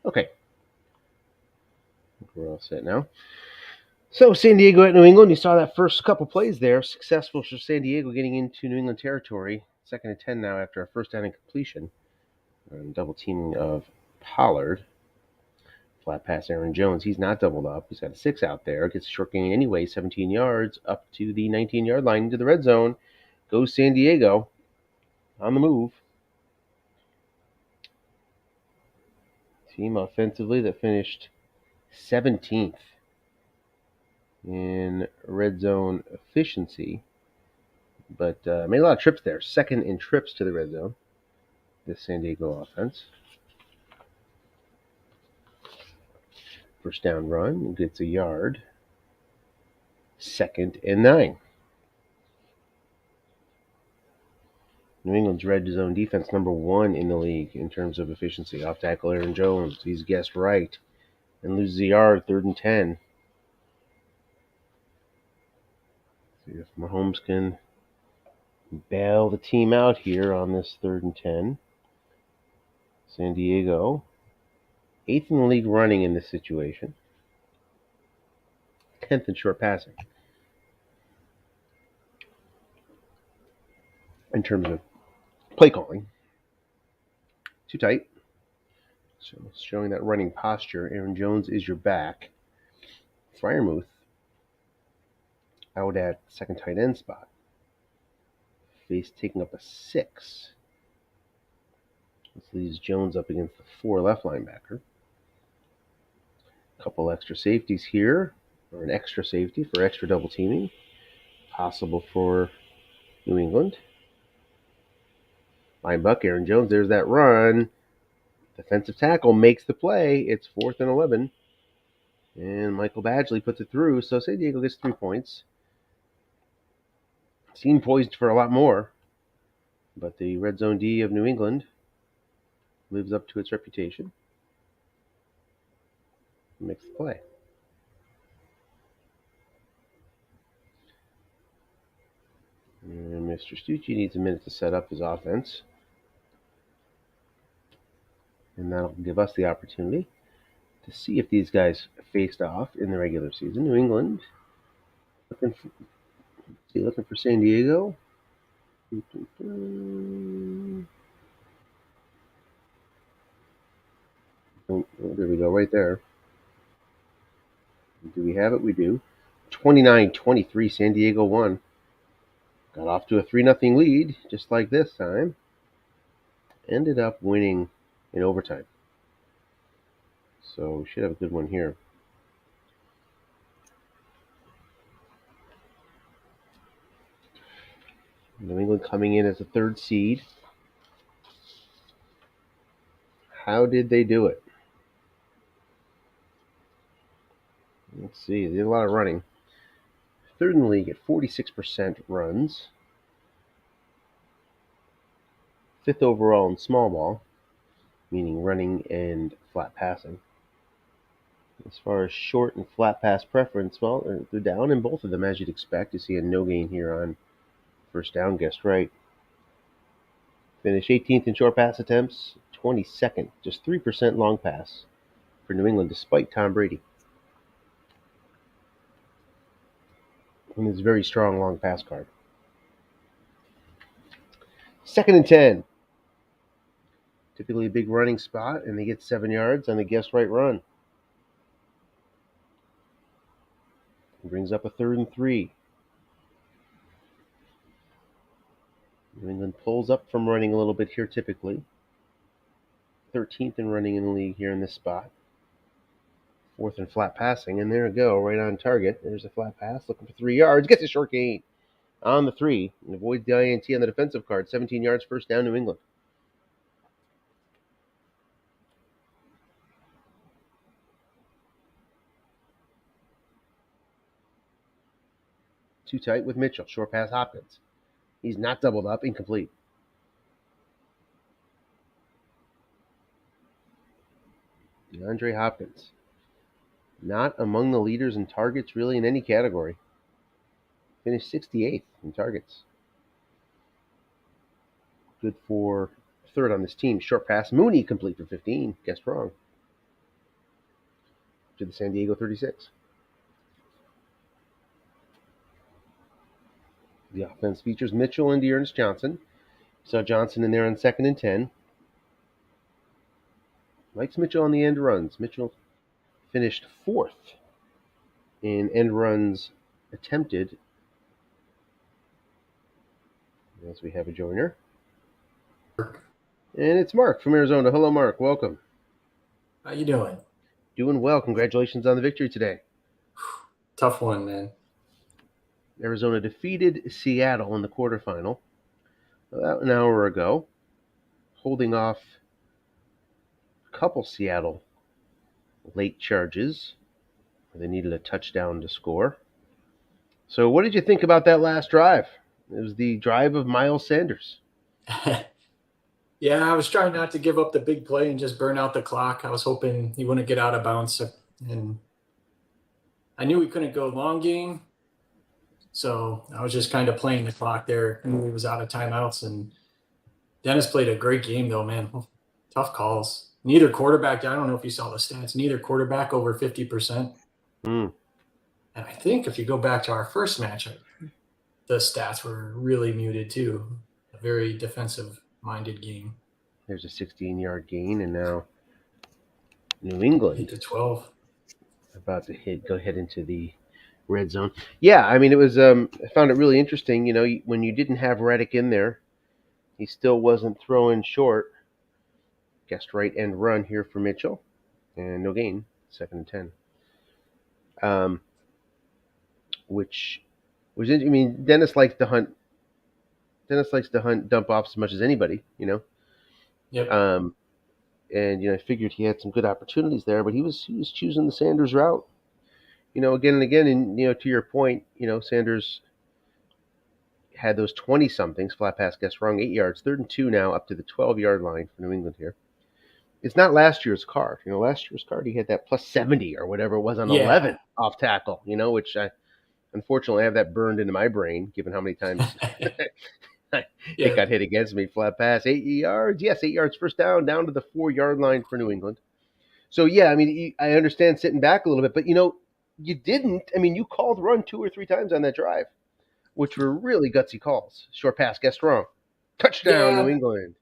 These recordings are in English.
Okay. We're all set now. So San Diego at New England. You saw that first couple plays there. Successful for San Diego getting into New England territory. 2nd and 10 now after a first down incompletion. And double teaming of Pollard. Flat pass Aaron Jones. He's not doubled up. He's got a 6 out there. Gets a short gain anyway, 17 yards up to the 19-yard line into the red zone. Goes San Diego on the move. Team offensively that finished 17th in red zone efficiency, but made a lot of trips there. 2nd in trips to the red zone, this San Diego offense. First down run, gets a yard. 2nd and 9. New England's red zone defense #1 in the league in terms of efficiency. Off tackle Aaron Jones. He's guessed right and loses a yard. 3rd and 10. See if Mahomes can bail the team out here on this 3rd and 10. San Diego, 8th in the league running in this situation. 10th in short passing. In terms of play calling, too tight. So showing that running posture. Aaron Jones is your back. Freiermuth out at second tight end spot. Face taking up a 6. This leaves Jones up against the 4 left linebacker. Couple extra safeties here, or an extra safety for extra double teaming. Possible for New England. Linebucker Aaron Jones, there's that run. Defensive tackle makes the play. It's 4th and 11. And Michael Badgley puts it through. So San Diego gets 3 points. Seemed poised for a lot more. But the red zone D of New England lives up to its reputation. Makes the play. And Mr. Stucci needs a minute to set up his offense. And that'll give us the opportunity to see if these guys faced off in the regular season. New England looking for San Diego. Oh, there we go, right there. Do we have it? We do. 29-23, San Diego won. Got off to a 3-0 lead, just like this time. Ended up winning in overtime. So we should have a good one here. New England coming in as a 3rd seed. How did they do it? Let's see. They did a lot of running. 3rd in the league at 46% runs. 5th overall in small ball, meaning running and flat passing. As far as short and flat pass preference, well, they're down in both of them, as you'd expect. You see a no gain here on first down, guessed right. Finish 18th in short pass attempts, 22nd, just 3% long pass for New England, despite Tom Brady. And his very strong long pass card. 2nd and 10. Typically a big running spot, and they get 7 yards on the guessed right run. Brings up a 3rd and 3. New England pulls up from running a little bit here typically. 13th in running in the league here in this spot. 4th in flat passing, and there we go, right on target. There's a flat pass, looking for 3 yards, gets a short gain on the 3, and avoids the INT on the defensive card. 17 yards, first down, New England. Too tight with Mitchell, short pass Hopkins. He's not doubled up, incomplete. DeAndre Hopkins. Not among the leaders in targets really in any category. Finished 68th in targets. Good for 3rd on this team. Short pass. Mooney complete for 15. Guessed wrong. to the San Diego 36. The offense features Mitchell and Dearness Johnson. Saw Johnson in there on 2nd and 10. Likes Mitchell on the end runs. Mitchell finished 4th in end runs attempted. As we have a joiner. And it's Mark from Arizona. Hello, Mark. Welcome. How you doing? Doing well. Congratulations on the victory today. Tough one, man. Arizona defeated Seattle in the quarterfinal about an hour ago, holding off a couple Seattle late charges where they needed a touchdown to score. So what did you think about that last drive? It was the drive of Miles Sanders. Yeah, I was trying not to give up the big play and just burn out the clock. I was hoping he wouldn't get out of bounds. And I knew he couldn't go long game. So I was just kind of playing the clock there. I knew he was out of timeouts. And Dennis played a great game, though, man. Tough calls. Neither quarterback, I don't know if you saw the stats, neither quarterback over 50%. Mm. And I think if you go back to our first match, the stats were really muted, too. A very defensive-minded game. There's a 16-yard gain, and now New England hit the 12. About to go ahead into the red zone. Yeah, I mean, it was. I found it really interesting. You know, when you didn't have Reddick in there, he still wasn't throwing short. Guessed right end run here for Mitchell, and no gain. 2nd and 10. Which was, I mean, Dennis likes to hunt. Dennis likes to hunt dump offs as much as anybody. You know. Yep. And I figured he had some good opportunities there, but he was choosing the Sanders route. Again and again, and to your point, Sanders had those 20-somethings, flat pass, guess wrong, 8 yards, 3rd and 2 now, up to the 12-yard line for New England here. It's not last year's card. Last year's card, he had that plus 70 or whatever it was on 11 off tackle, which I unfortunately have that burned into my brain, given how many times it got hit against me. Flat pass, 8 yards. Yes, 8 yards first down to the 4-yard line for New England. So, yeah, I mean, I understand sitting back a little bit, but, you didn't. I mean, you called run 2 or 3 times on that drive, which were really gutsy calls. Short pass, guessed wrong. Touchdown, New England.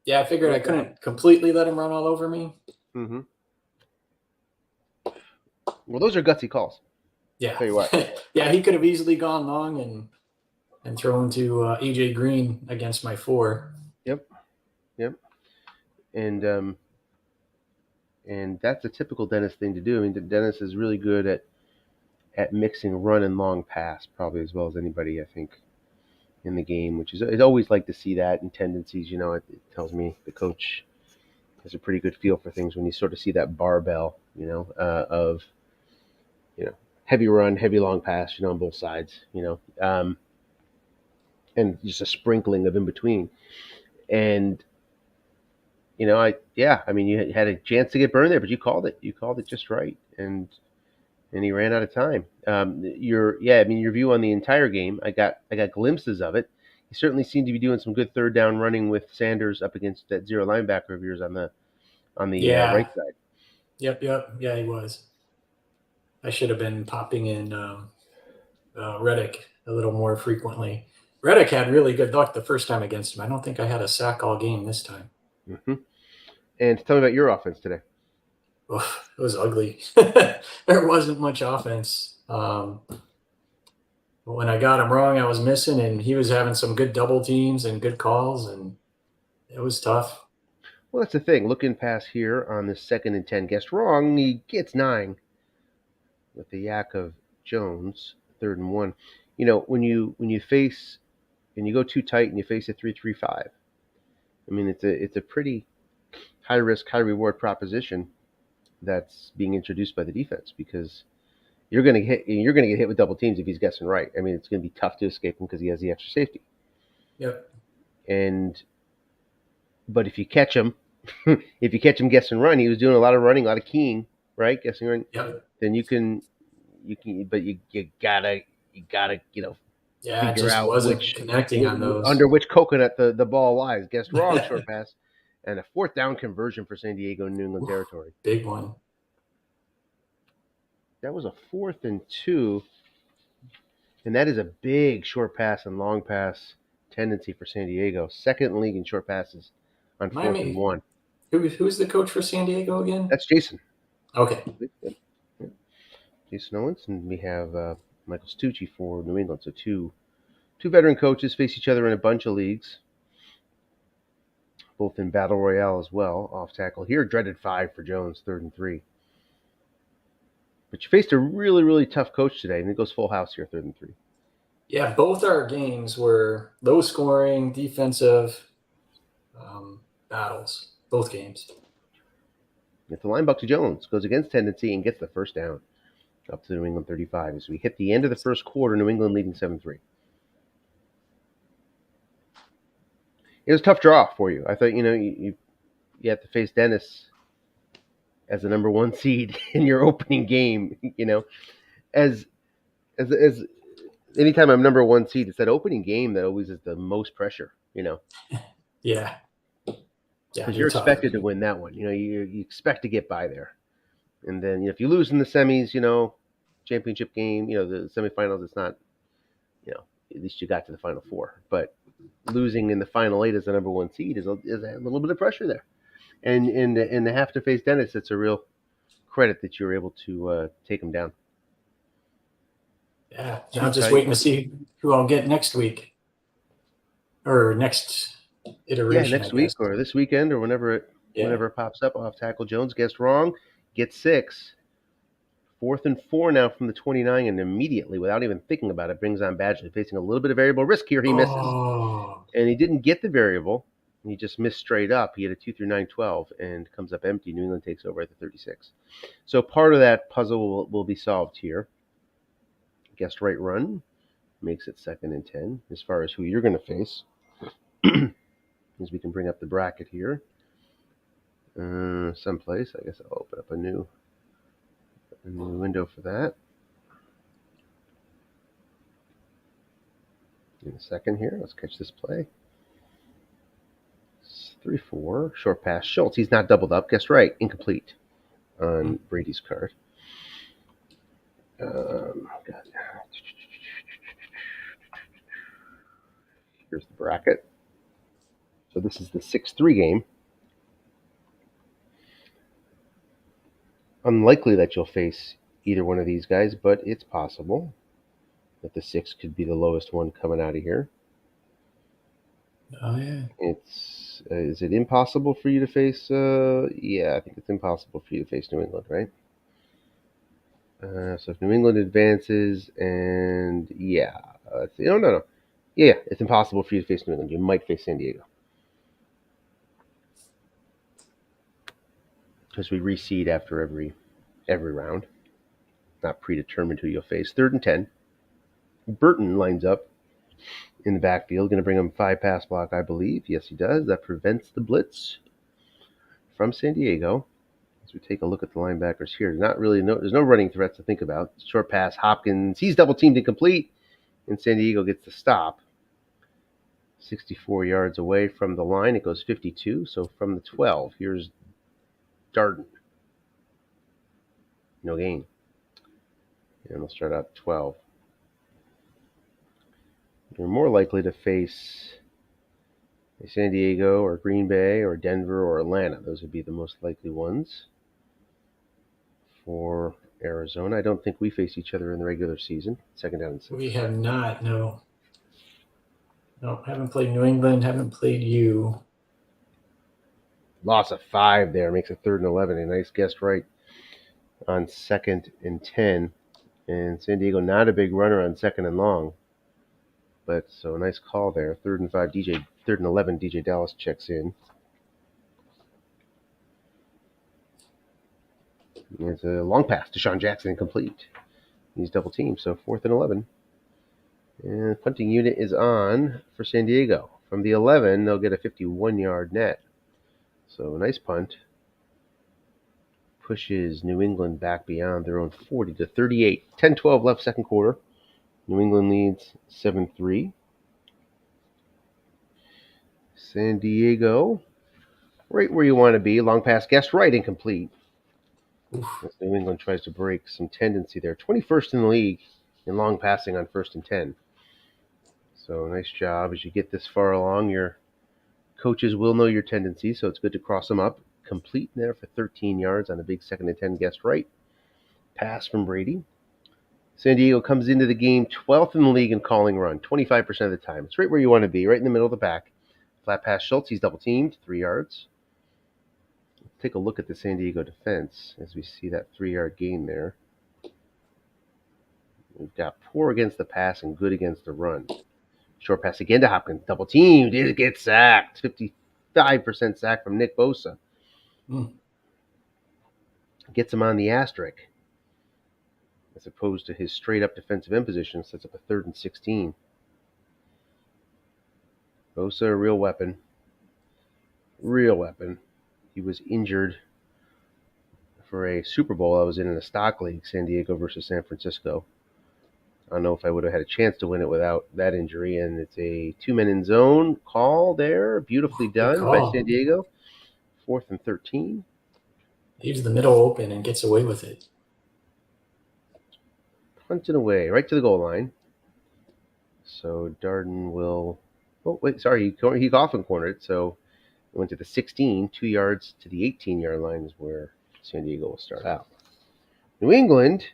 Yeah, I figured I couldn't completely let him run all over me. Mm-hmm. Well, those are gutsy calls. Yeah. I'll tell you what. Yeah, he could have easily gone long and thrown to A.J. Green against my 4. Yep. And that's a typical Dennis thing to do. I mean, Dennis is really good at mixing run and long pass, probably as well as anybody, I think, in the game, which is, I'd always like to see that in tendencies. It tells me the coach has a pretty good feel for things when you sort of see that barbell, of heavy run, heavy long pass, on both sides, and just a sprinkling of in between. And I mean, you had a chance to get burned there, but you called it. You called it just right, and he ran out of time. Your view on the entire game, I got glimpses of it. He certainly seemed to be doing some good third down running with Sanders up against that zero linebacker of yours on the right side. Yep. Yeah, he was. I should have been popping in Reddick a little more frequently. Reddick had really good luck the first time against him. I don't think I had a sack all game this time. Mm-hmm. And tell me about your offense today. Oh, it was ugly. There wasn't much offense. When I got him wrong, I was missing, and he was having some good double teams and good calls, and it was tough. Well, that's the thing. Looking past here on the 2nd and 10, guessed wrong. He gets 9 with the yak of Jones, 3rd and 1. When you face and you go too tight and you face a 3-3-5. I mean, it's a pretty high risk, high reward proposition that's being introduced by the defense, because you're going to get hit with double teams if he's guessing right. I mean, it's going to be tough to escape him because he has the extra safety. Yep. But if you catch him, guessing run, he was doing a lot of running, a lot of keying, right? Guessing run. Yep. Then you can, but you gotta, figure out connecting on those. Under which coconut the ball lies. Guessed wrong, short pass, and a 4th down conversion for San Diego in New England territory. Big one. That was a 4th and 2. And that is a big short pass and long pass tendency for San Diego. Second in the league in short passes on 4th and 1. Who's the coach for San Diego again? That's Jason. Okay. Yep. Jason Owens. And we have Michael Stucci for New England. So two veteran coaches face each other in a bunch of leagues, both in Battle Royale as well. Off tackle here, dreaded 5 for Jones, 3rd and 3. But you faced a really, really tough coach today, and it goes full house here, 3rd and 3. Yeah, both our games were low scoring, defensive battles. Both games. If the line buck to Jones goes against tendency and gets the first down up to New England 35 as we hit the end of the first quarter, New England leading 7-3. It was a tough draw for you. I thought, you have to face Dennis as the number 1 seed in your opening game. As anytime I'm number 1 seed, it's that opening game that always is the most pressure. Yeah. Because you're expected to win that one. You expect to get by there. And then if you lose in the semis, championship game, the semifinals, it's not, at least you got to the Final Four. But losing in the Final 8 as the number 1 seed is a little bit of pressure there. And to have to face Dennis, it's a real credit that you were able to take him down. Yeah, I'm just waiting to see who I'll get next week. Or next iteration. Yeah, next week or this weekend or whenever it pops up. Off tackle Jones guessed wrong, gets 6. 4th and 4 now from the 29, and immediately, without even thinking about it, brings on Badgley, facing a little bit of variable risk here. He misses, and he didn't get the variable. He just missed straight up. He had a 2 through 9, 12, and comes up empty. New England takes over at the 36. So part of that puzzle will be solved here. Guessed right run makes it 2nd and 10 as far as who you're going to face. As we can bring up the bracket here. Someplace. I guess I'll open up a new window for that. In a second here. Let's catch this play. 3-4. Short pass. Schultz. He's not doubled up. Guessed right. Incomplete on Brady's card. Here's the bracket. So this is the 6-3 game. Unlikely that you'll face either one of these guys, but it's possible that the 6 could be the lowest one coming out of here. Oh, yeah. Is it impossible for you to face? Yeah, I think it's impossible for you to face New England, right? So if New England advances, and yeah, no. Yeah, it's impossible for you to face New England. You might face San Diego. Because we reseed after every round. Not predetermined who you'll face. 3rd and 10. Burton lines up in the backfield. Going to bring him 5 pass block, I believe. Yes, he does. That prevents the blitz from San Diego. As we take a look at the linebackers here, there's no running threats to think about. Short pass, Hopkins. He's double teamed incomplete, and San Diego gets the stop. 64 yards away from the line. It goes 52. So from the 12, here's Darden. No gain. And we'll start out 12. You're more likely to face San Diego or Green Bay or Denver or Atlanta. Those would be the most likely ones for Arizona. I don't think we face each other in the regular season. 2nd down and 6. We have not, no. No, haven't played New England, haven't played you. Loss of 5 there makes it 3rd and 11. A nice guess right on 2nd and 10. And San Diego not a big runner on 2nd and long. But so a nice call there. 3rd and 5, 3rd and 11, DJ Dallas checks in. It's a long pass to Sean Jackson, incomplete. He's double teamed, so 4th and 11. And punting unit is on for San Diego. From the 11, they'll get a 51-yard net. So a nice punt. Pushes New England back beyond their own 40 to 38. 10-12 left, 2nd quarter. New England leads 7-3. San Diego, right where you want to be. Long pass, guessed right, incomplete. as New England tries to break some tendency there. 21st in the league in long passing on 1st and 10. So nice job. As you get this far along, your coaches will know your tendencies, so it's good to cross them up. Complete there for 13 yards on a big 2nd and 10 guessed right. Pass from Brady. San Diego comes into the game 12th in the league in calling run, 25% of the time. It's right where you want to be, right in the middle of the back. Flat pass Schultz, he's double teamed, 3 yards. Let's take a look at the San Diego defense as we see that 3-yard gain there. We've got poor against the pass and good against the run. Short pass again to Hopkins, double teamed, it gets sacked. 55% sack from Nick Bosa. Gets him on the asterisk, as opposed to his straight-up defensive end position, sets up a 3rd and 16. Bosa, a real weapon. Real weapon. He was injured for a Super Bowl I was in a stock league, San Diego versus San Francisco. I don't know if I would have had a chance to win it without that injury, and it's a 2-men in zone call there. Beautifully done by San Diego. 4th and 13. Leaves the middle open and gets away with it. Punted away, right to the goal line. So Darden will... Oh, wait, sorry, he often cornered it, so it went to the 16. 2 yards to the 18-yard line is where San Diego will start out. New England,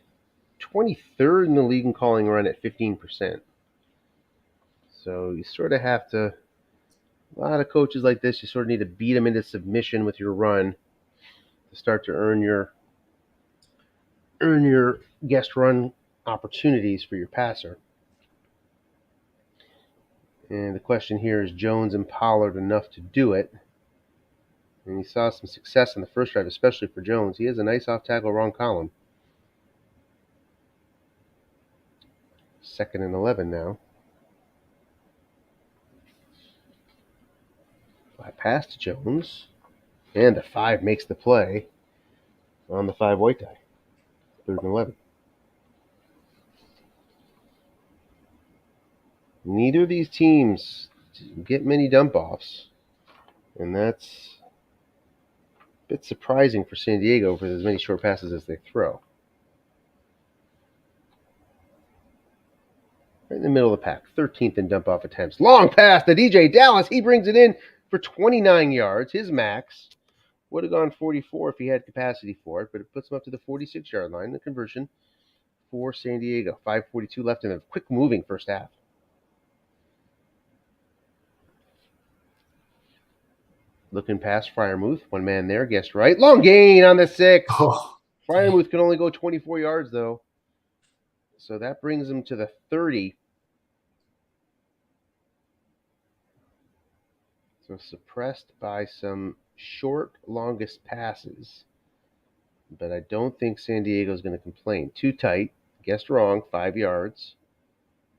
23rd in the league in calling run at 15%. So you sort of have to... A lot of coaches like this, you sort of need to beat them into submission with your run to start to earn your guest run opportunities for your passer. And the question here is Jones and Pollard enough to do it? And you saw some success in the first drive, especially for Jones. He has a nice off-tackle wrong column. 2nd and 11 now. Flat pass to Jones. And the 5 makes the play on the 5 white die. 3rd and 11. Neither of these teams get many dump-offs. And that's a bit surprising for San Diego for as many short passes as they throw. Right in the middle of the pack, 13th in dump-off attempts. Long pass to DJ Dallas. He brings it in for 29 yards, his max. Would have gone 44 if he had capacity for it, but it puts him up to the 46-yard line. The conversion for San Diego. 5:42 left in a quick-moving first half. Looking past Freiermuth. One man there, guessed right. Long gain on the 6. Oh, Freiermuth can only go 24 yards, though. So that brings him to the 30. So suppressed by some short, longest passes. But I don't think San Diego's going to complain. Too tight. Guessed wrong. 5 yards.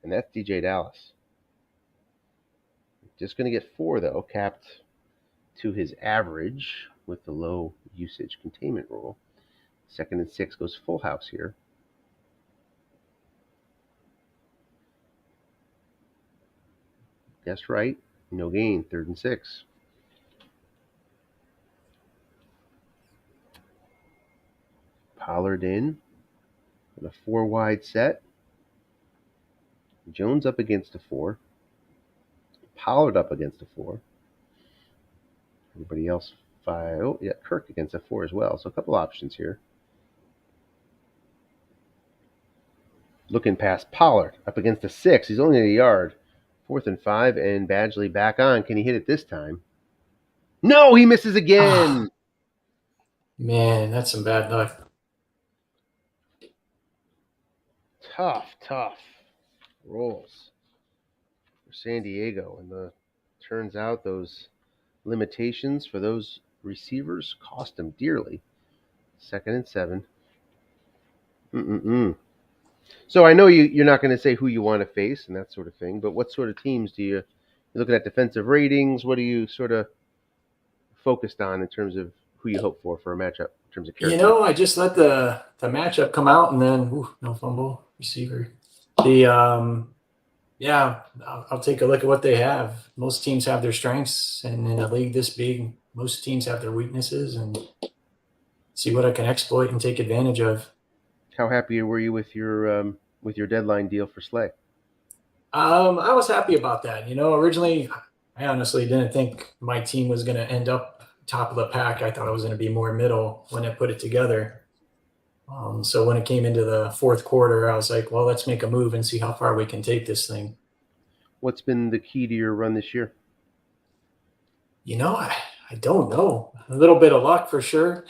And that's DJ Dallas. Just going to get 4, though. Capped to his average with the low usage containment rule. 2nd and 6 goes full house here. Guessed right. No gain. 3rd and 6. Pollard in with a 4 wide set. Jones up against a 4. Pollard up against a 4. Everybody else 5. Oh, yeah, Kirk against a 4 as well. So a couple options here. Looking past Pollard up against a 6. He's only at a yard. 4th and 5, and Badgley back on. Can he hit it this time? No, he misses again. Man, that's some bad luck. Tough rolls for San Diego. And turns out those limitations for those receivers cost them dearly. 2nd and 7. So I know you're not going to say who you want to face and that sort of thing, but what sort of teams do you're looking at defensive ratings? What are you sort of focused on in terms of who you hope for a matchup in terms of character? I just let the matchup come out and then no fumble receiver. I'll take a look at what they have. Most teams have their strengths, and in a league this big, most teams have their weaknesses, and see what I can exploit and take advantage of. How happy were you with your deadline deal for Slay? I was happy about that. Originally, I honestly didn't think my team was going to end up top of the pack. I thought it was going to be more middle when I put it together. So when it came into the fourth quarter, I was like, well, let's make a move and see how far we can take this thing. What's been the key to your run this year? I don't know. A little bit of luck for sure.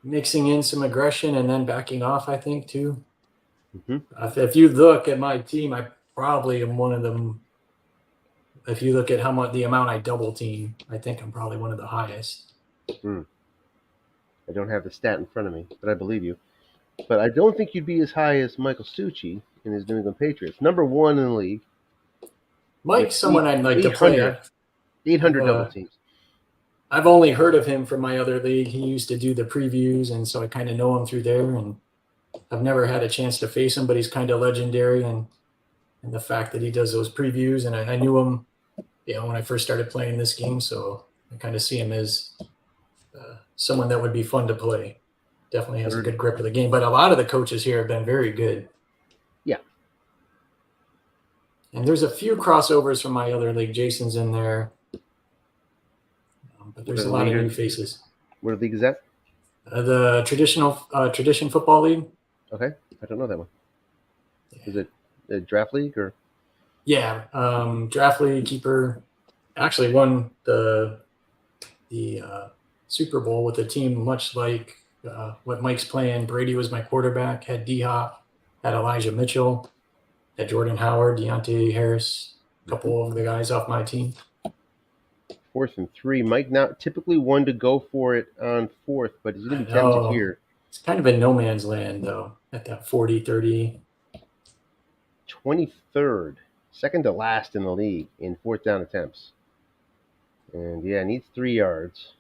Mixing in some aggression and then backing off, I think, too. Mm-hmm. If you look at my team, I probably am one of them. If you look at the amount I double team, I think I'm probably one of the highest. I don't have the stat in front of me, but I believe you. But I don't think you'd be as high as Michael Stucci in his New England Patriots. Number 1 in the league. Mike's someone I'd like to play. 800 double teams. I've only heard of him from my other league. He used to do the previews, and so I kind of know him through there. And I've never had a chance to face him, but he's kind of legendary. And the fact that he does those previews, and I knew him, when I first started playing this game, so I kind of see him as someone that would be fun to play. Definitely has a good grip of the game. But a lot of the coaches here have been very good. Yeah. And there's a few crossovers from my other league. Jason's in there. But there's a lot of new faces. What league is that? The Tradition Football League. Okay. I don't know that one. Yeah. Is it a draft league or? Yeah. Draft league keeper actually won the Super Bowl with a team much like what Mike's playing. Brady was my quarterback, had D-Hop, had Elijah Mitchell, had Jordan Howard, Deontay Harris, a couple of the guys off my team. 4th and 3. Mike not typically one to go for it on 4th, but he's going to be tempted here. It's kind of in no man's land, though, at that 40-30. 23rd, second to last in the league in 4th down attempts. And, yeah, needs 3 yards.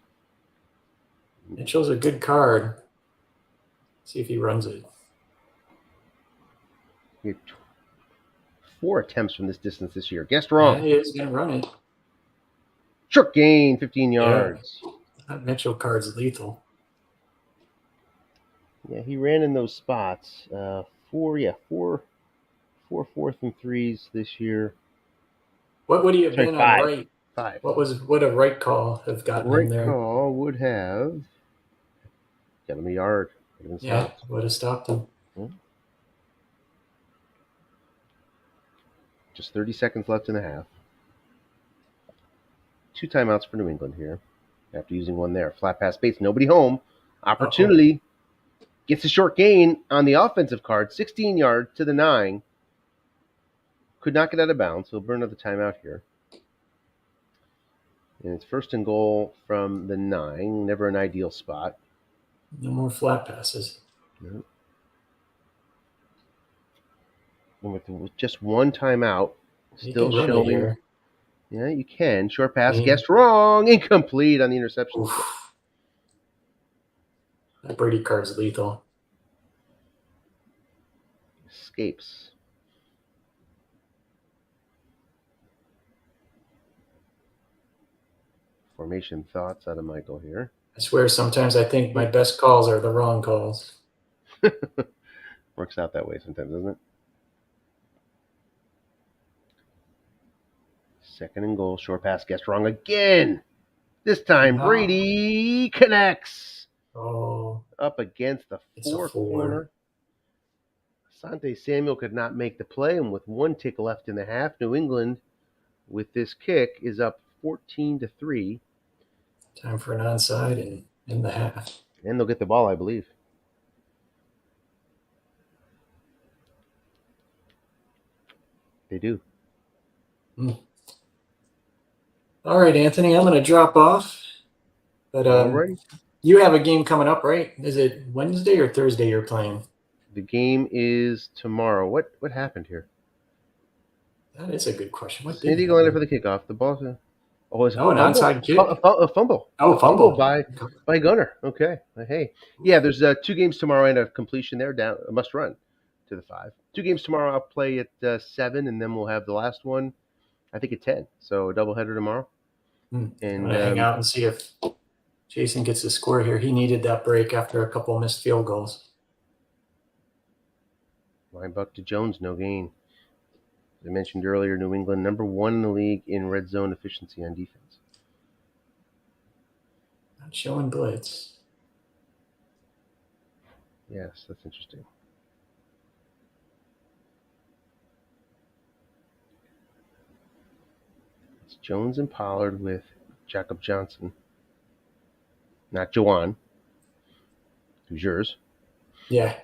It shows a good card. See if he runs it. He had 4 attempts from this distance this year. Guessed wrong. Yeah, he is going to run it. Short gain, 15 yards. Yeah. That Mitchell card's lethal. Yeah, he ran in those spots. 4 4th and 3s this year. What would he have been on right? 5. Would a right call have gotten him there? Right call would have got him a yard. Yeah, would have stopped him. Just 30 seconds left in the half. 2 timeouts for New England here. After using one there. Flat pass Bates. Nobody home. Opportunity. Gets a short gain on the offensive card. 16 yards to the 9. Could not get out of bounds. So he'll burn another timeout here. And it's 1st and goal from the 9. Never an ideal spot. No more flat passes. No. And with just one timeout, still showing. Here. Yeah, you can. Short pass, guessed wrong. Incomplete on the interception. That Brady card's lethal. Escapes. Formation thoughts out of Michael here. I swear sometimes I think my best calls are the wrong calls. Works out that way sometimes, doesn't it? 2nd and goal. Short pass, guessed wrong again. This time, Brady connects. Oh. Up against the 4 corner. Asante Samuel could not make the play, and with 1 tick left in the half, New England, with this kick, is up 14-3. Time for an onside and in the half. And they'll get the ball, I believe. They do. All right, Anthony, I'm going to drop off. But you have a game coming up, right? Is it Wednesday or Thursday you're playing? The game is tomorrow. What happened here? That is a good question. San Diego landed for the kickoff. The ball's an onside kick. A fumble. Oh, fumble by Gunner. Okay. Hey, yeah. There's 2 games tomorrow and a completion there. Down a must run to the 5. 2 games tomorrow. I'll play at 7, and then we'll have the last one, I think, at 10. So a doubleheader tomorrow. And hang out and see if Jason gets the score here. He needed that break after a couple missed field goals. Line buck to Jones, no gain. As I mentioned earlier, New England number 1 in the league in red zone efficiency on defense. Not showing blitz. Yes, that's interesting. It's Jones and Pollard with Jacob Johnson. Not Jawan. Who's yours? Yeah.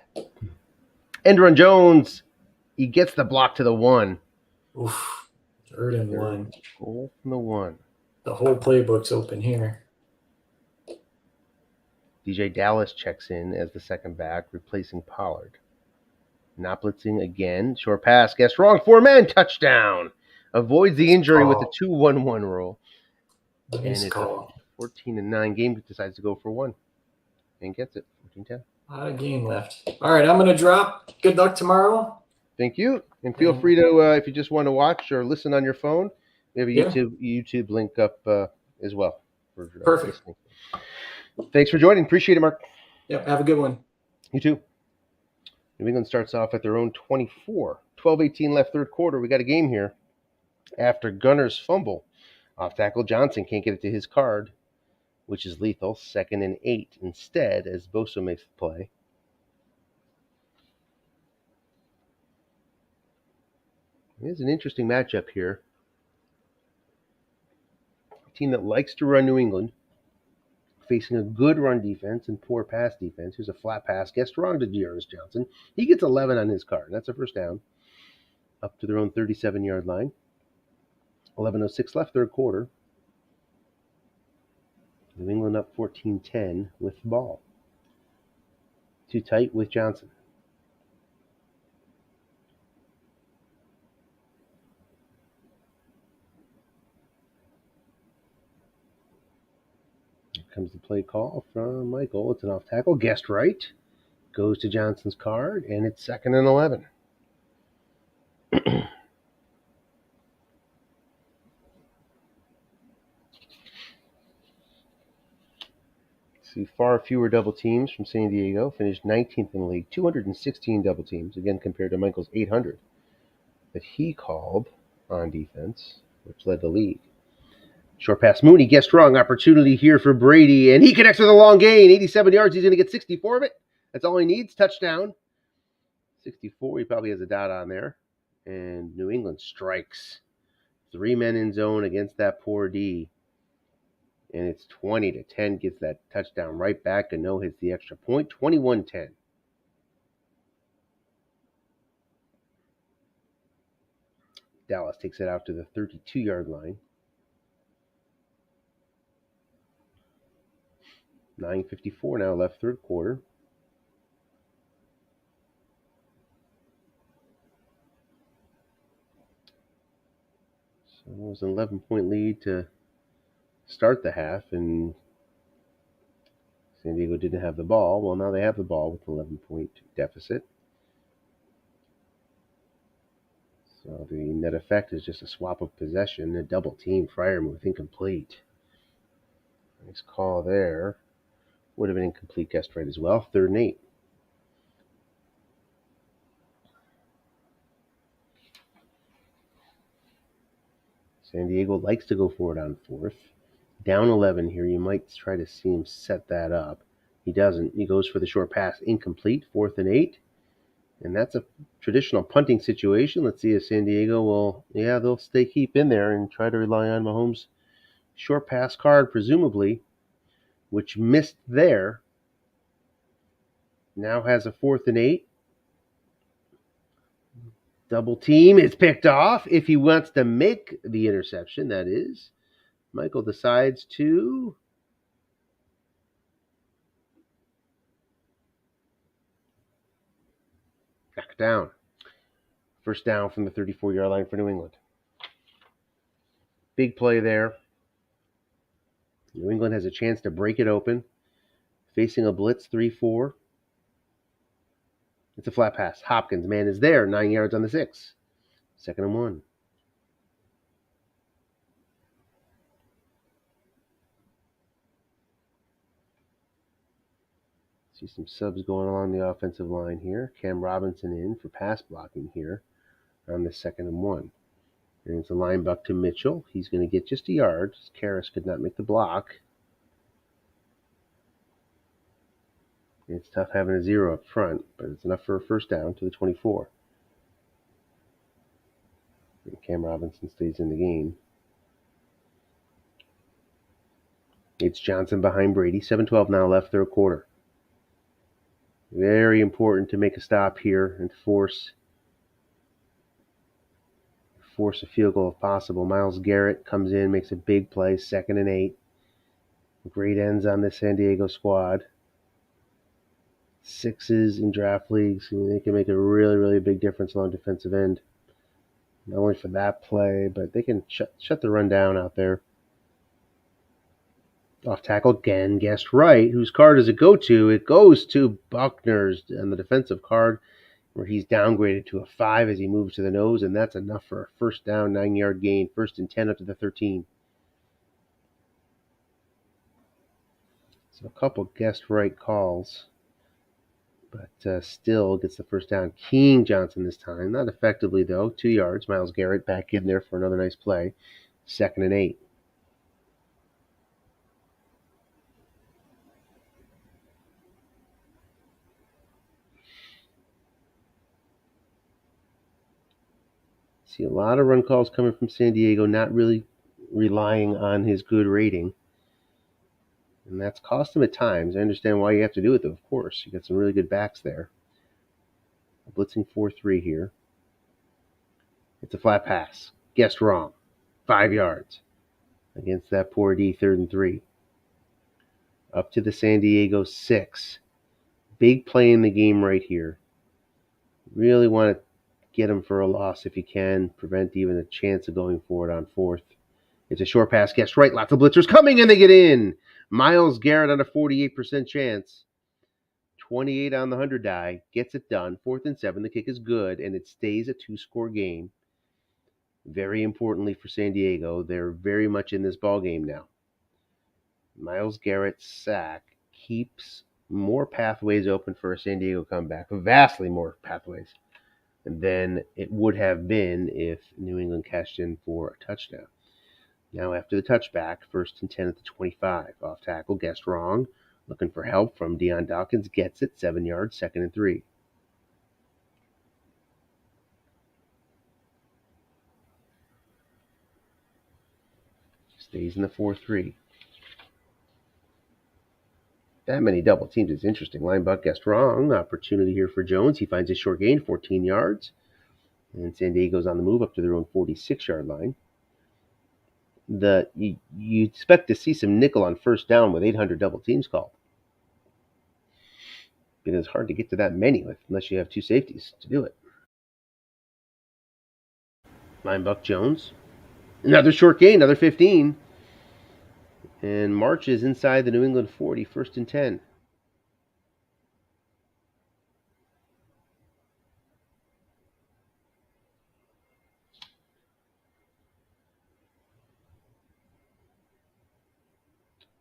End run Jones. He gets the block to the 1. Oof. 3rd and 1. Goal from the 1. The whole playbook's open here. DJ Dallas checks in as the second back, replacing Pollard. Not blitzing again. Short pass. Guess wrong. 4 men. Touchdown. Avoids the injury with the 2-1-1 rule. Nice and it's call. a 14-9 game. Decides to go for 1 and gets it. 14-10. A lot of game left. All right, I'm going to drop. Good luck tomorrow. Thank you. And feel free to, if you just want to watch or listen on your phone, we have a YouTube link up as well. For, Perfect. Listening. Thanks for joining. Appreciate it, Mark. Yep, have a good one. You too. New England starts off at their own 24. 12-18 left third quarter. We got a game here. After Gunner's fumble, off tackle Johnson can't get it to his card, which is lethal. 2nd and 8 instead as Bosa makes the play. It is an interesting matchup here. A team that likes to run New England, facing a good run defense and poor pass defense. Here's a flat pass. Guessed wrong to Dearness Johnson. He gets 11 on his card. That's a first down. Up to their own 37-yard line. 11:06 left third quarter. New England up 14-10 with the ball. Too tight with Johnson. Here comes the play call from Michael. It's an off tackle. Guessed right. Goes to Johnson's card, and it's 2nd and 11. See far fewer double teams from San Diego. Finished 19th in the league. 216 double teams, again compared to Michael's 800 that he called on defense, which led the league. Short pass Mooney, guessed wrong. Opportunity here for Brady, and he connects with a long gain. 87 yards. He's going to get 64 of it. That's all he needs. Touchdown. 64. He probably has a dot on there. And New England strikes. 3 men in zone against that poor D. And it's 20-10. Gets that touchdown right back. And no hits the extra point. 21-10. Dallas takes it out to the 32-yard line. 9:54 now left third quarter. So it was an 11-point lead to start the half, and San Diego didn't have the ball. Well, now they have the ball with an 11-point deficit. So the net effect is just a swap of possession, a double team. Freiermuth incomplete. Nice call there. Would have been incomplete, guessed right as well. 3rd and 8. San Diego likes to go for it on 4th. Down 11 here. You might try to see him set that up. He doesn't. He goes for the short pass. Incomplete. 4th and 8. And that's a traditional punting situation. Let's see if San Diego will, they'll stay keep in there and try to rely on Mahomes' short pass card, presumably, which missed there. Now has a 4th and 8. Double team is picked off. If he wants to make the interception, that is. Michael decides to back down. First down from the 34-yard line for New England. Big play there. New England has a chance to break it open. Facing a blitz 3-4. It's a flat pass. Hopkins, man, is there. 9 yards on the 6. 2nd and 1. See some subs going along the offensive line here. Cam Robinson in for pass blocking here on the 2nd and 1. And it's a line buck to Mitchell. He's going to get just a yard. Karras could not make the block. It's tough having a 0 up front, but it's enough for a first down to the 24. And Cam Robinson stays in the game. It's Johnson behind Brady. 7:12 now left, third quarter. Very important to make a stop here and force a field goal if possible. Myles Garrett comes in, makes a big play, 2nd and 8. Great ends on the San Diego squad. 6s in draft leagues. I mean, they can make a really, really big difference along defensive end. Not only for that play, but they can shut the run down out there. Off tackle again, guessed right. Whose card does it go to? It goes to Buckner's on the defensive card, where he's downgraded to a 5 as he moves to the nose, and that's enough for a first down, 9-yard gain. 1st and 10 up to the 13. So a couple guessed right calls, but still gets the first down. King Johnson this time, not effectively though. 2 yards. Myles Garrett back in there for another nice play. 2nd and 8. See a lot of run calls coming from San Diego, not really relying on his good rating. And that's cost him at times. I understand why you have to do it, though, of course. You got some really good backs there. Blitzing 4-3 here. It's a flat pass. Guessed wrong. 5 yards. Against that poor D, 3rd and 3. Up to the San Diego 6. Big play in the game right here. Really want to get him for a loss if you can. Prevent even a chance of going for it on 4th. It's a short pass. Guessed right. Lots of blitzers coming, and they get in. Myles Garrett on a 48% chance. 28 on the 100 die. Gets it done. 4th and 7. The kick is good, and it stays a 2-score game. Very importantly for San Diego, they're very much in this ball game now. Myles Garrett's sack keeps more pathways open for a San Diego comeback. Vastly more pathways than it would have been if New England cashed in for a touchdown. Now after the touchback, 1st and 10 at the 25. Off tackle, guessed wrong. Looking for help from Deion Dawkins. Gets it, 7 yards, 2nd and 3. Stays in the 4-3. That many double teams is interesting. Linebucker guessed wrong. Opportunity here for Jones. He finds a short gain, 14 yards. And San Diego's on the move up to their own 46-yard line. You expect to see some nickel on first down with 800 double teams called. Because it's hard to get to that many unless you have 2 safeties to do it. Linebucker Jones. Another short gain, another 15. And marches inside the New England 40, 1st and 10.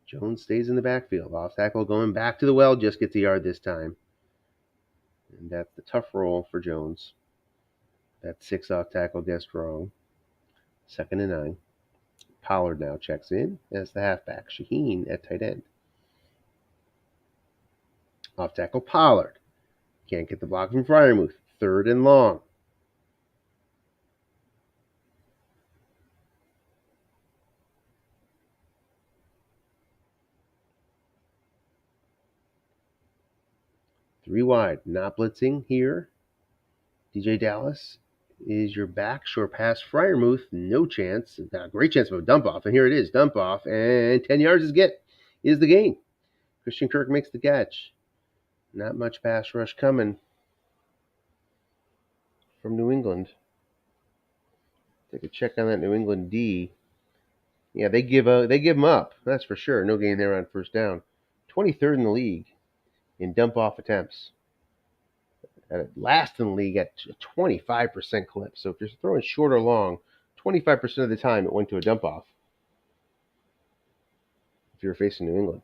Jones stays in the backfield. Off tackle going back to the well, just gets a yard this time. And that's the tough roll for Jones. That 6 off tackle guessed wrong. 2nd and 9. Pollard now checks in as the halfback. Shaheen at tight end. Off tackle Pollard. Can't get the block from Freiermuth. 3rd and long. Three wide. Not blitzing here. DJ Dallas is your back. Short pass. Freiermuth, no chance. Got a great chance of a dump off. And here it is. Dump off. And 10 yards is the gain. Christian Kirk makes the catch. Not much pass rush coming from New England. Take a check on that New England D. Yeah, they give them up. That's for sure. No gain there on first down. 23rd in the league in dump off attempts. Last in the league at a 25% clip. So if you're throwing short or long, 25% of the time it went to a dump off. If you're facing New England,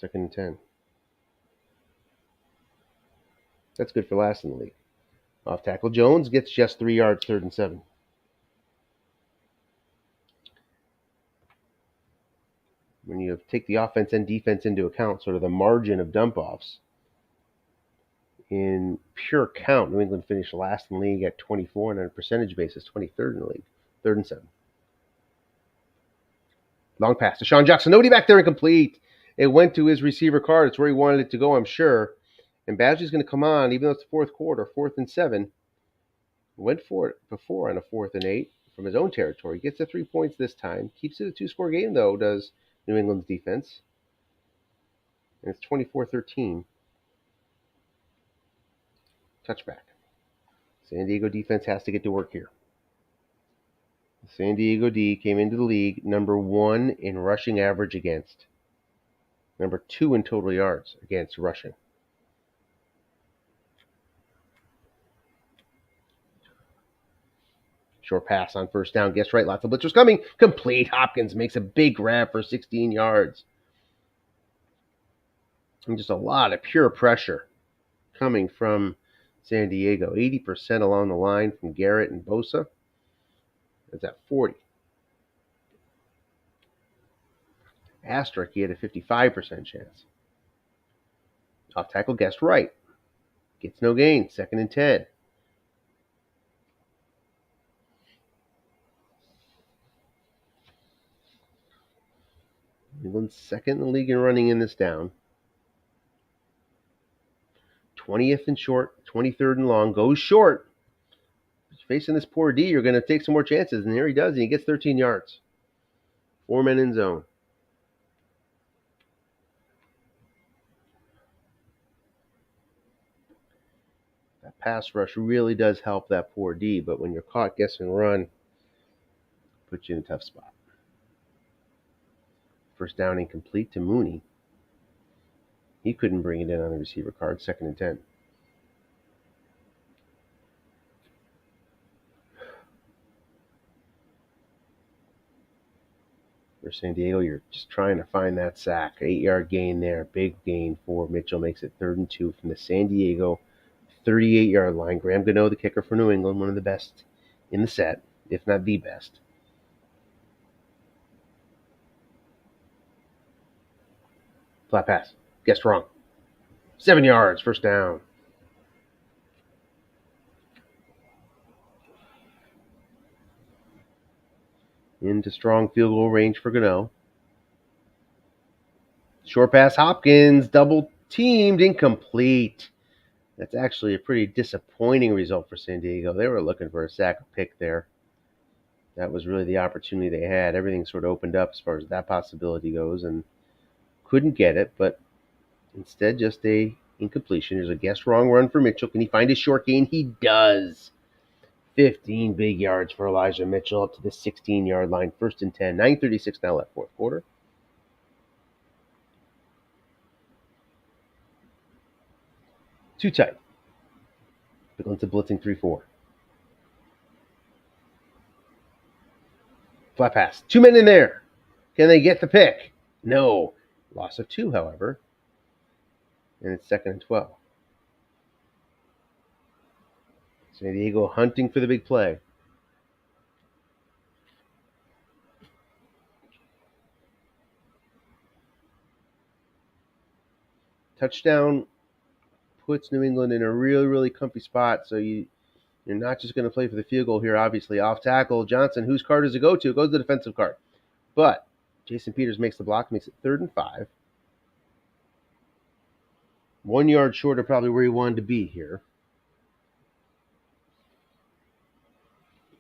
2nd and 10. That's good for last in the league. Off tackle Jones gets just 3 yards, 3rd and 7. When you take the offense and defense into account, sort of the margin of dump offs, in pure count, New England finished last in the league at 24, and on a percentage basis, 23rd in the league, 3rd and 7. Long pass to Sean Jackson. Nobody back there, incomplete. It went to his receiver card. It's where he wanted it to go, I'm sure. And Badgley's going to come on, even though it's the fourth quarter, 4th and 7. Went for it before on a 4th and 8 from his own territory. Gets the 3 points this time. Keeps it a 2-score game, though, does New England's defense. And it's 24-13. Touchback. San Diego defense has to get to work here. San Diego D came into the league number 1 in rushing average against. Number 2 in total yards against rushing. Short pass on first down. Guess right. Lots of blitzers coming. Complete. Hopkins makes a big grab for 16 yards. And just a lot of pure pressure coming from San Diego. 80% along the line from Garrett and Bosa. That's at 40. Asterisk, he had a 55% chance. Off tackle, guessed right. Gets no gain. 2nd and 10. England's 2nd in the league in running in this down. 20th and short, 23rd and long. Goes short. Facing this poor D, you're going to take some more chances. And here he does, and he gets 13 yards. 4 men in zone. That pass rush really does help that poor D, but when you're caught guessing run, puts you in a tough spot. First down incomplete to Mooney. He couldn't bring it in on the receiver card. 2nd and 10. For San Diego, you're just trying to find that sack. 8-yard gain there. Big gain for Mitchell. Makes it 3rd and 2 from the San Diego 38-yard line. Graham Gano, the kicker for New England, one of the best in the set, if not the best. Flat pass. Guessed wrong. 7 yards. First down. Into strong field goal range for Gano. Short pass. Hopkins. Double teamed. Incomplete. That's actually a pretty disappointing result for San Diego. They were looking for a sack pick there. That was really the opportunity they had. Everything sort of opened up as far as that possibility goes, and couldn't get it, but instead just a incompletion. There's a guess wrong run for Mitchell. Can he find his short gain? He does. 15 big yards for Elijah Mitchell up to the 16-yard line. 1st and 10. 9:36 now left, fourth quarter. Too tight. Going to blitzing 3-4. Flat pass. 2 men in there. Can they get the pick? No. Loss of 2, however. And it's 2nd and 12. San Diego hunting for the big play. Touchdown puts New England in a really, really comfy spot. So you're not just going to play for the field goal here, obviously. Off tackle, Johnson, whose card does it go to? It goes to the defensive card. But Jason Peters makes the block, makes it 3rd and 5. 1 yard short of probably where he wanted to be here.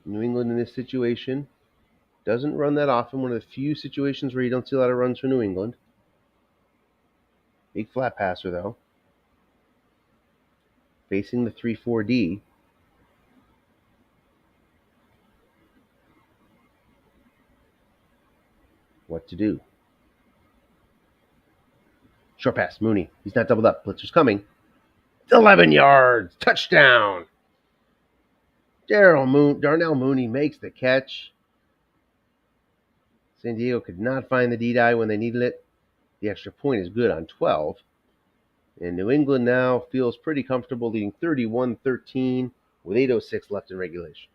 New England in this situation doesn't run that often. One of the few situations where you don't see a lot of runs for New England. Big flat passer, though. Facing the 3-4D. What to do? Short pass, Mooney. He's not doubled up. Blitzer's coming. 11 yards. Touchdown. Darnell Mooney makes the catch. San Diego could not find the D-die when they needed it. The extra point is good on 12. And New England now feels pretty comfortable, leading 31-13 with 8:06 left in regulation.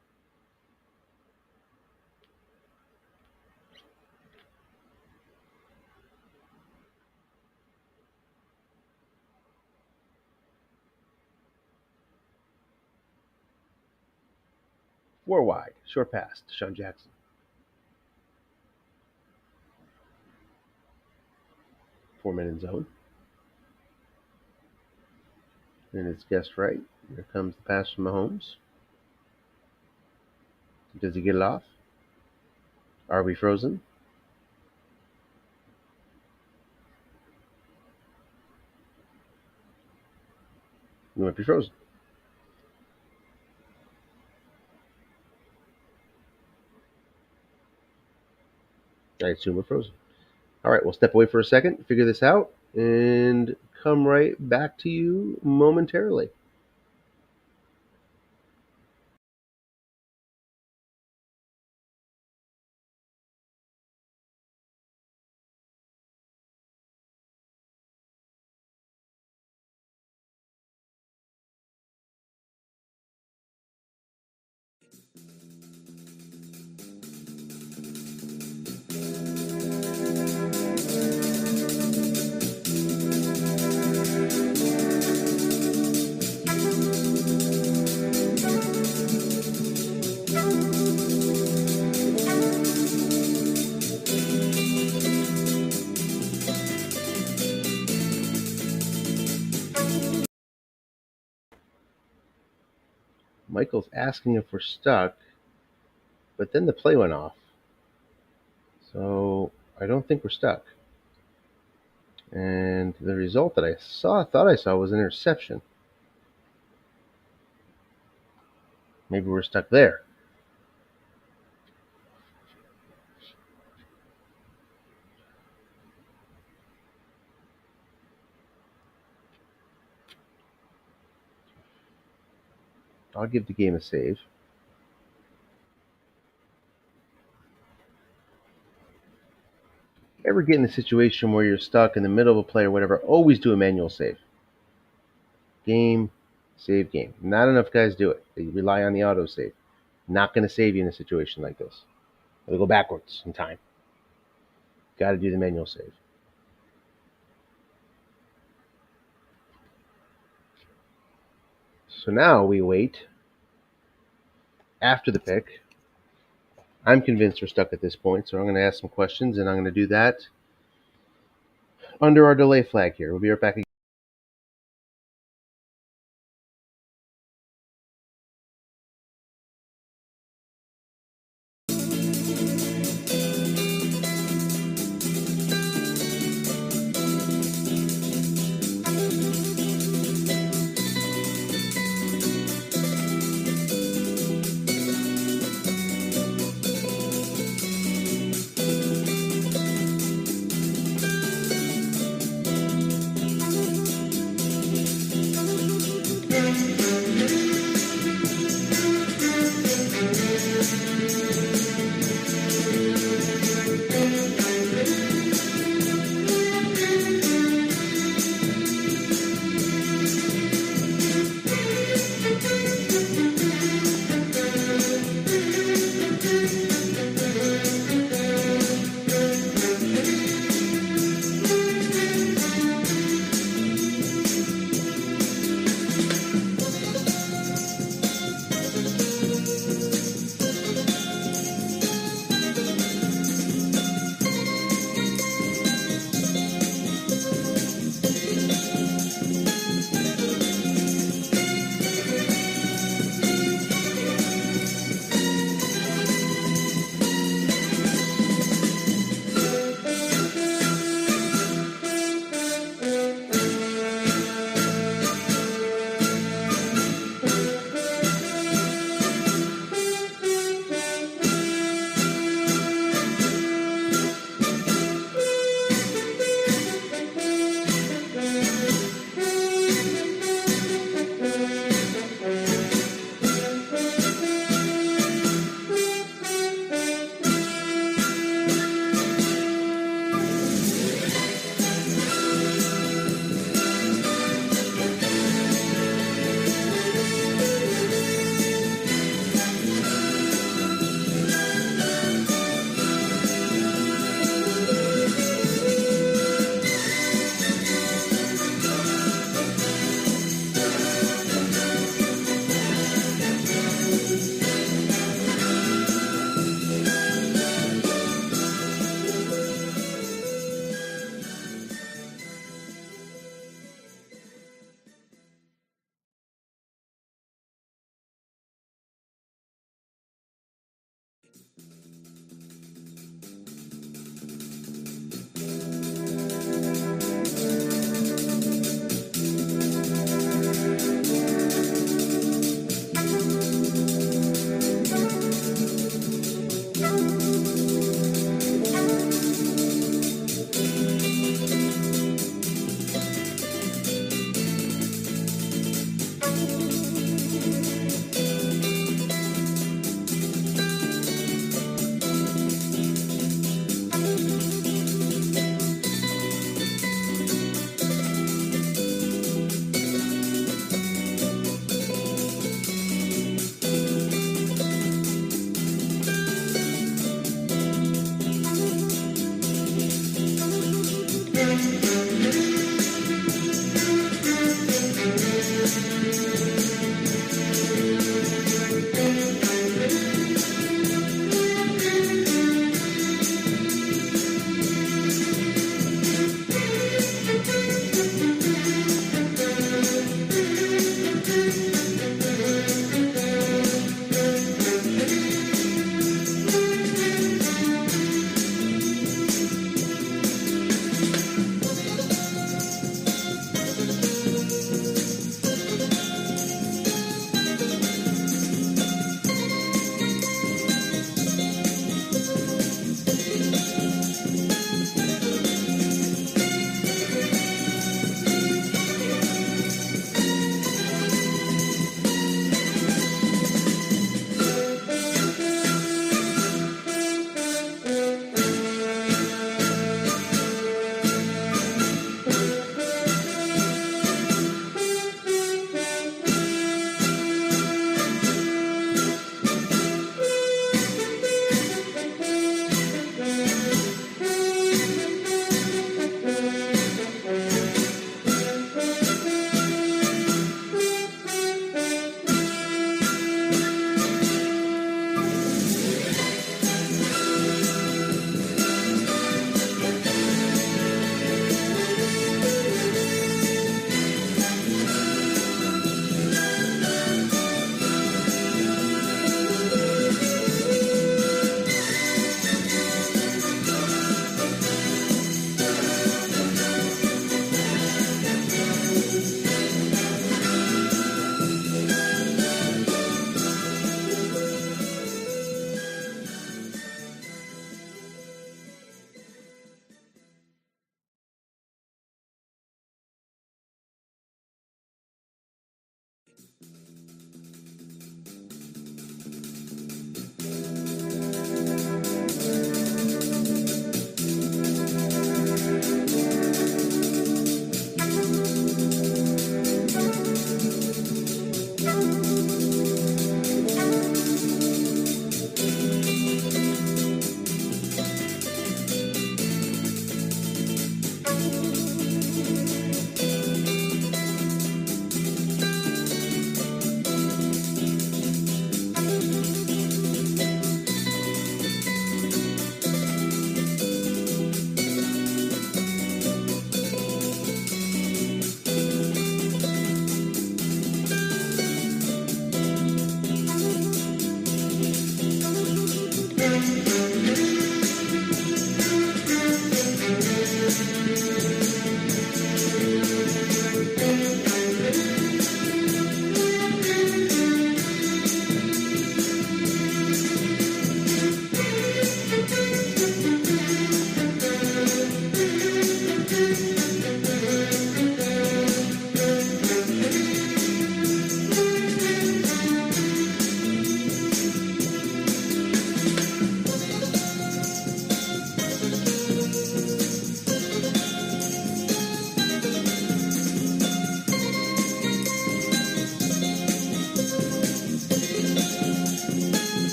Four wide, short pass to Sean Jackson. Four-man in zone. And it's guessed right. Here comes the pass from Mahomes. Does he get it off? Are we frozen? We might be frozen. I assume we're frozen. All right, we'll step away for a second, figure this out, and come right back to you momentarily. Michael's asking if we're stuck, but then the play went off. So I don't think we're stuck. And the result that I thought I saw was an interception. Maybe we're stuck there. I'll give the game a save. Ever get in a situation where you're stuck in the middle of a play or whatever, always do a manual save. Game, save game. Not enough guys do it. They rely on the auto save. Not going to save you in a situation like this. It'll go backwards in time. Got to do the manual save. So now we wait after the pick. I'm convinced we're stuck at this point, so I'm going to ask some questions, and I'm going to do that under our delay flag here. We'll be right back again.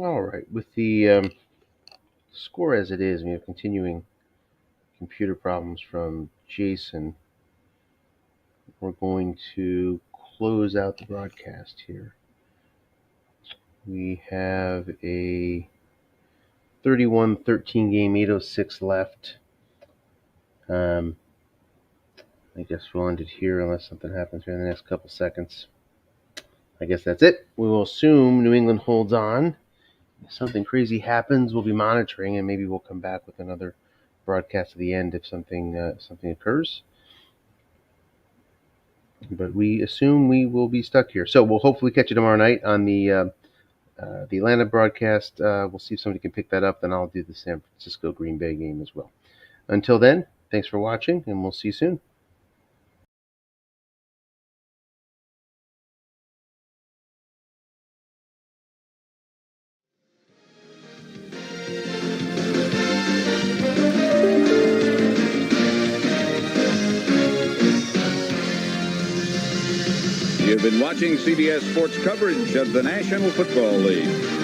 All right, with the score as it is, we have continuing computer problems from Jason. We're going to close out the broadcast here. We have a 31-13 game, 8:06 left. I guess we'll end it here unless something happens here in the next couple seconds. I guess that's it. We will assume New England holds on. If something crazy happens, we'll be monitoring, and maybe we'll come back with another broadcast at the end if something occurs. But we assume we will be stuck here. So we'll hopefully catch you tomorrow night on the Atlanta broadcast. We'll see if somebody can pick that up. Then I'll do the San Francisco Green Bay game as well. Until then, thanks for watching, and we'll see you soon. You've been watching CBS Sports coverage of the National Football League.